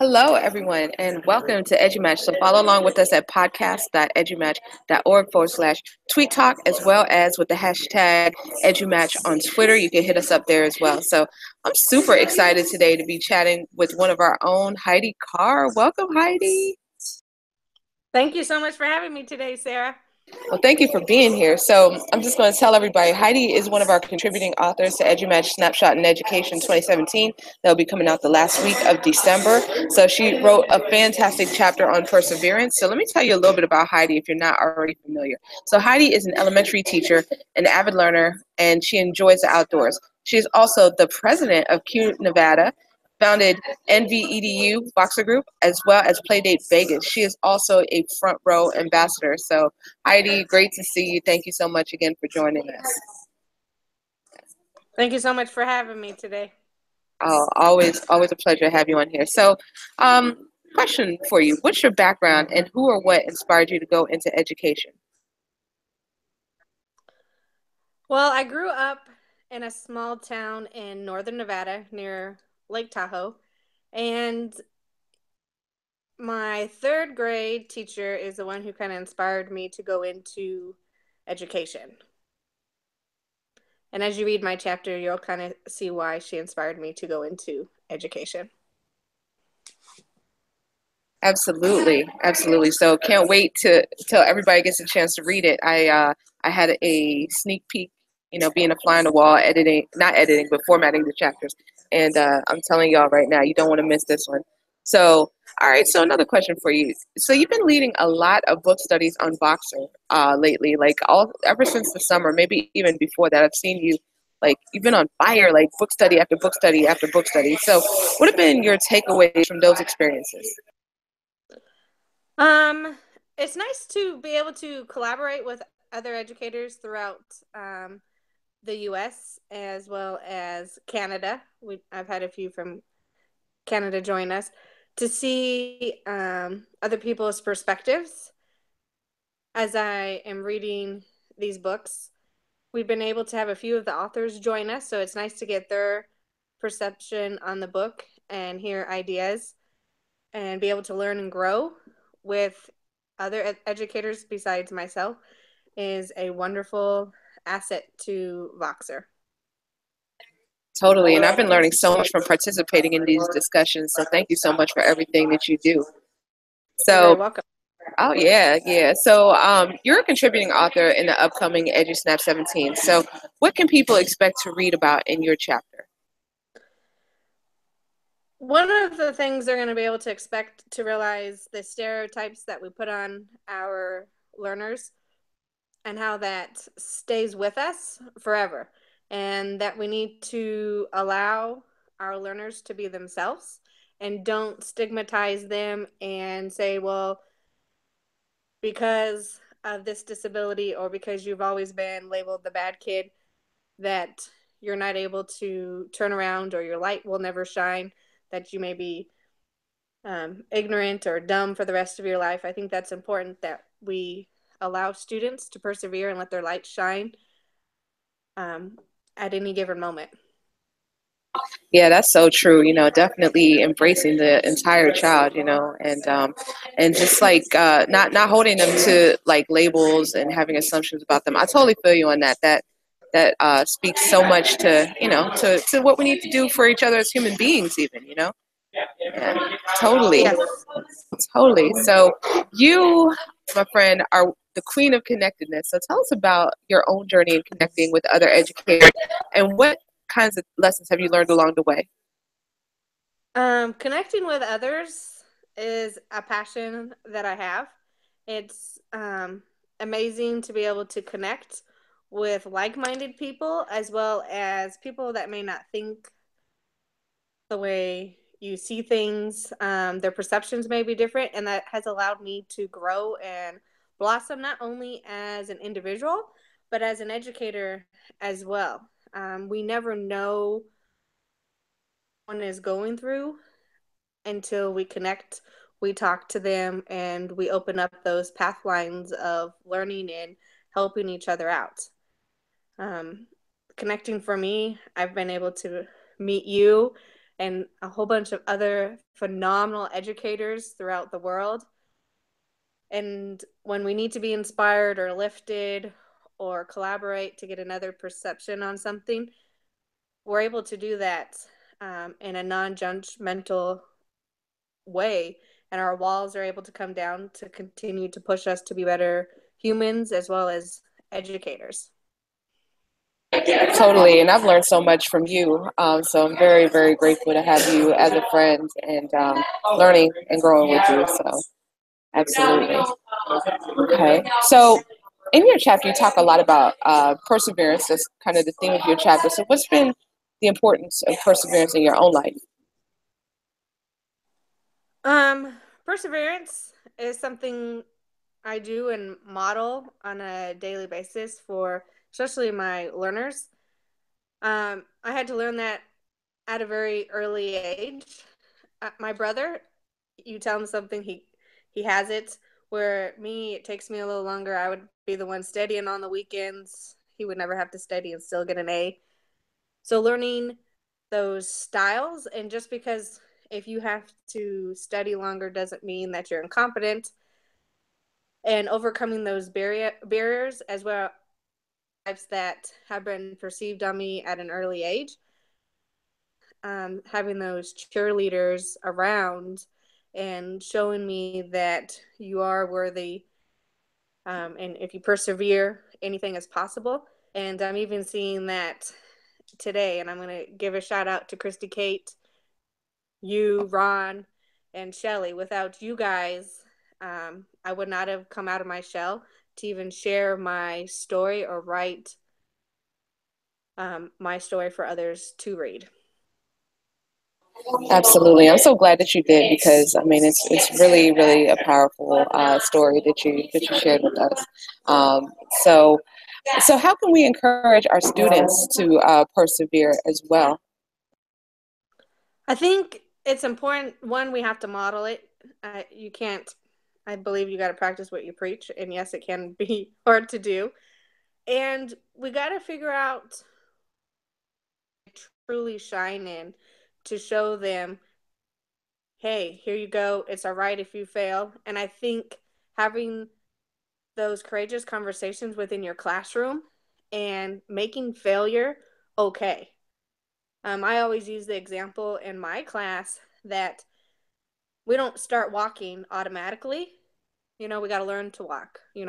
Hello, everyone, and welcome to EduMatch. So follow along with us at podcast.edumatch.org/tweet talk, as well as with the hashtag EduMatch on Twitter. You can hit us up there as well. So I'm super excited today to be chatting with one of our own, Heidi Carr. Welcome, Heidi. Thank you so much for having me today, Sarah. Well, thank you for being here. So I'm just going to tell everybody, Heidi is one of our contributing authors to EduMatch Snapshot in Education 2017. That'll be coming out the last week of December. So she wrote a fantastic chapter on perseverance. So let me tell you a little bit about Heidi if you're not already familiar. So Heidi is an elementary teacher, an avid learner, and she enjoys the outdoors. She is also the president of Q Nevada, founded NVEDU Boxer Group, as well as Playdate Vegas. She is also a front row ambassador. So Heidi, great to see you. Thank you so much again for joining us. Thank you so much for having me today. Oh, always a pleasure to have you on here. So, question for you. What's your background and who or what inspired you to go into education? Well, I grew up in a small town in northern Nevada near Lake Tahoe, and my third grade teacher is the one who kind of inspired me to go into education. And as you read my chapter, you'll kind of see why she inspired me to go into education. Absolutely, absolutely. So can't wait to till everybody gets a chance to read it. I had a sneak peek, being a fly on the wall, not editing, but formatting the chapters. And I'm telling y'all right now, you don't want to miss this one. So, all right. So another question for you. So you've been leading a lot of book studies on Voxer lately, like all ever since the summer, maybe even before that. I've seen you. Like you've been on fire, like book study after book study after book study. So, what have been your takeaways from those experiences? It's nice to be able to collaborate with other educators throughout the U.S. as well as Canada. I've had a few from Canada join us to see other people's perspectives as I am reading these books. We've been able to have a few of the authors join us, so it's nice to get their perception on the book and hear ideas and be able to learn and grow with other educators besides myself is a wonderful asset to Voxer. Totally. And I've been learning so much from participating in these discussions. So thank you so much for everything that you do. You're very So, welcome. oh, yeah, yeah. So you're a contributing author in the upcoming EduSnap 17. So what can people expect to read about in your chapter? One of the things they're going to be able to expect to realize the stereotypes that we put on our learners and how that stays with us forever, and that we need to allow our learners to be themselves and don't stigmatize them and say, well, because of this disability or because you've always been labeled the bad kid, that you're not able to turn around or your light will never shine, that you may be ignorant or dumb for the rest of your life. I think that's important that we allow students to persevere and let their light shine at any given moment. Yeah, that's so true. Definitely embracing the entire child, and just like not holding them to like labels and having assumptions about them. I totally feel you on that. That speaks so much to to what we need to do for each other as human beings, even. Yeah, totally, Yes. totally. So you, my friend, are the queen of connectedness. So tell us about your own journey in connecting with other educators and what kinds of lessons have you learned along the way? Connecting with others is a passion that I have. It's amazing to be able to connect with like-minded people as well as people that may not think the way you see things. Their perceptions may be different, and that has allowed me to grow and blossom not only as an individual, but as an educator as well. We never know what one is going through until we connect, we talk to them, and we open up those path lines of learning and helping each other out. Um, Connecting for me, I've been able to meet you and a whole bunch of other phenomenal educators throughout the world. And when we need to be inspired or lifted or collaborate to get another perception on something, we're able to do that in a non-judgmental way. And our walls are able to come down to continue to push us to be better humans as well as educators. Totally, and I've learned so much from you. So I'm very, very grateful to have you as a friend and learning and growing with you. So absolutely. Okay. So in your chapter, you talk a lot about perseverance. That's kind of the theme of your chapter. So what's been the importance of perseverance in your own life? Perseverance is something I do and model on a daily basis for especially my learners. I had to learn that at a very early age. My brother, you tell him something, he has it. Where me, it takes me a little longer. I would be the one studying on the weekends. He would never have to study and still get an A. So learning those styles, and just because if you have to study longer doesn't mean that you're incompetent, and overcoming those barriers as well that have been perceived on me at an early age, having those cheerleaders around and showing me that you are worthy, and if you persevere, anything is possible. And I'm even seeing that today, and I'm going to give a shout out to Christy Kate, you, Ron, and Shelly. Without you guys, I would not have come out of my shell to even share my story or write my story for others to read. Absolutely, I'm so glad that you did because I mean it's really really a powerful story that you shared with us. So how can we encourage our students to persevere as well? I think it's important. One, we have to model it. You can't. I believe you got to practice what you preach, and yes, it can be hard to do. And we got to figure out truly shine in to show them, hey, here you go. It's all right if you fail. And I think having those courageous conversations within your classroom and making failure okay. I always use the example in my class that we don't start walking automatically. We got to learn to walk. We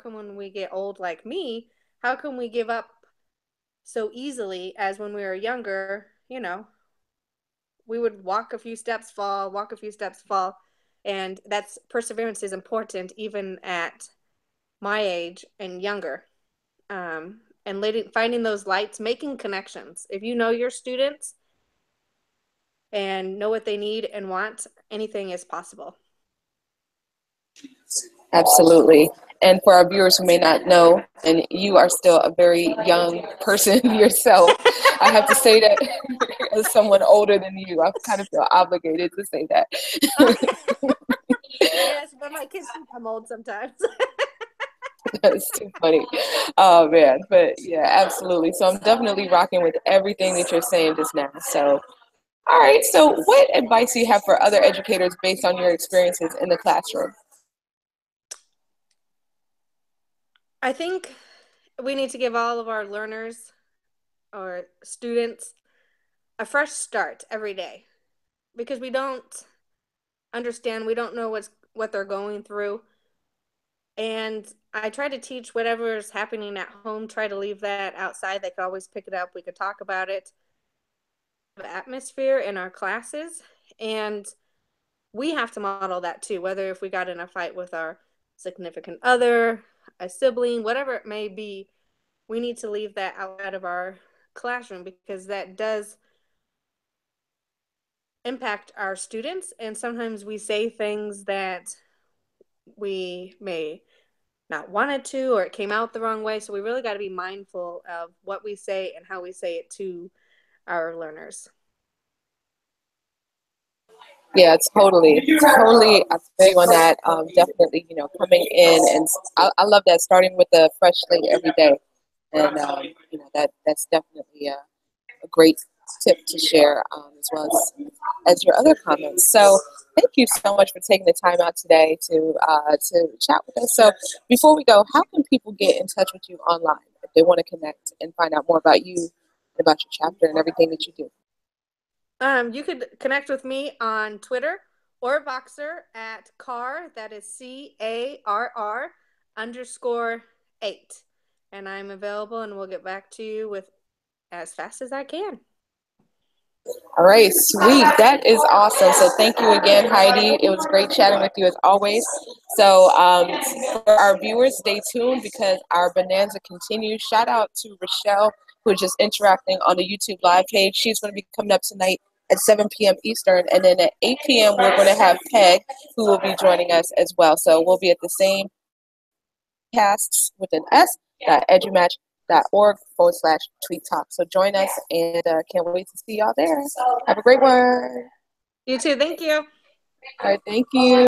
when we get old like me, how can we give up so easily as when we were younger? We would walk a few steps, fall, walk a few steps, fall. And that's perseverance is important even at my age and younger. And finding those lights, making connections. If you know your students and know what they need and want, anything is possible. Absolutely. And for our viewers who may not know, and you are still a very young person yourself, I have to say that as someone older than you, I kind of feel obligated to say that. Yes, but my kids think I'm old sometimes. That's too funny. Oh man, but yeah, absolutely. So I'm definitely rocking with everything that you're saying just now. So, all right. So, what advice do you have for other educators based on your experiences in the classroom? I think we need to give all of our learners or students a fresh start every day, because we don't understand, we don't know what they're going through. And I try to teach whatever's happening at home, try to leave that outside. They could always pick it up. We could talk about it. Atmosphere in our classes. And we have to model that too, whether if we got in a fight with our significant other, a sibling, whatever it may be, we need to leave that outside of our classroom, because that does impact our students. And sometimes we say things that we may not wanted to, or it came out the wrong way. So we really got to be mindful of what we say and how we say it to our learners. Yeah, totally, totally. I feel you on that. Definitely, coming in, and I love that, starting with a fresh slate every day, and that's definitely a great tip to share, as well as your other comments. So thank you so much for taking the time out today to chat with us. So before we go, how can people get in touch with you online if they want to connect and find out more about you and about your chapter and everything that you do? You could connect with me on Twitter or Voxer at Carr, that is CARR_8. And I'm available and we'll get back to you with as fast as I can. All right, sweet. That is awesome. So thank you again, Heidi. It was great chatting with you as always. So for our viewers, stay tuned because our bonanza continues. Shout out to Rochelle, who is just interacting on the YouTube live page. She's going to be coming up tonight at 7 p.m. Eastern. And then at 8 p.m., we're going to have Peg, who will be joining us as well. So we'll be at the same casts with an S, edumatch.org/tweet talk. So join us, and can't wait to see y'all there. Have a great one. You too. Thank you. All right, thank you.